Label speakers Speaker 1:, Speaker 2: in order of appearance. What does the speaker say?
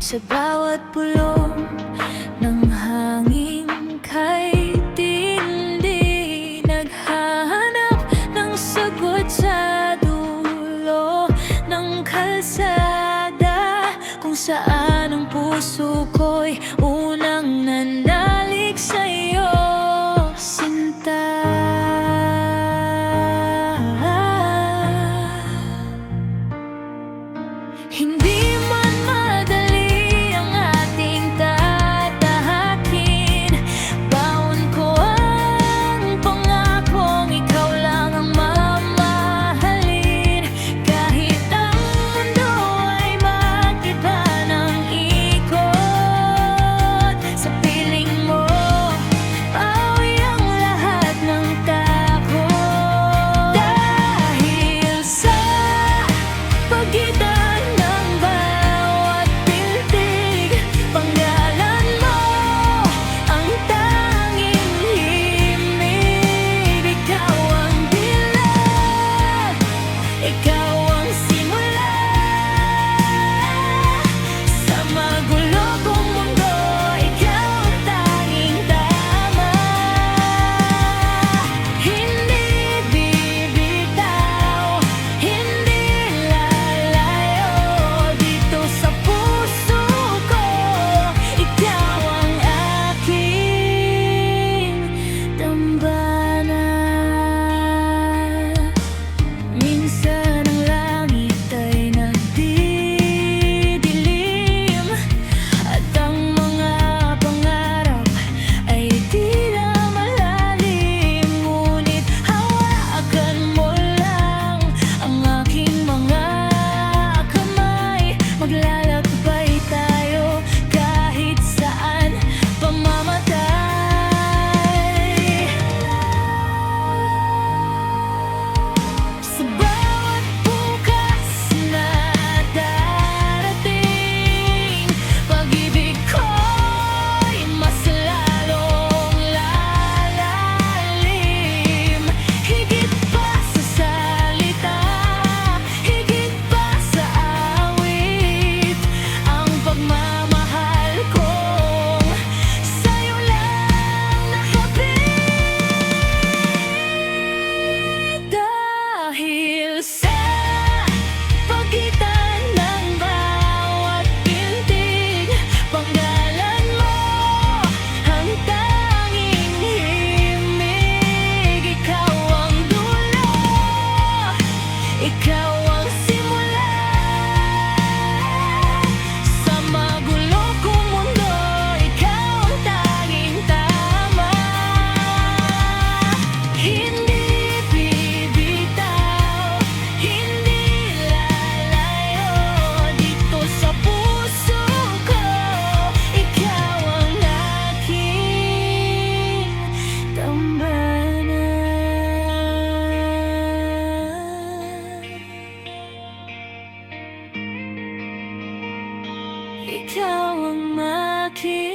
Speaker 1: Sa bawat bulong ng hangin kay tindi, naghahanap ng sagot sa dulo ng kalsada, kung saan ang puso ko'y unang nanalik sa'yo, sinta. Hindi man madali ang ating tatahakin, baon ko ang pangakong ikaw lang ang mamahalin. Kahit ang mundo ay mag-iba ng ikot, sa piling mo pawi ang lahat ng takot. Dahil sa pagitan ikaw ang makin.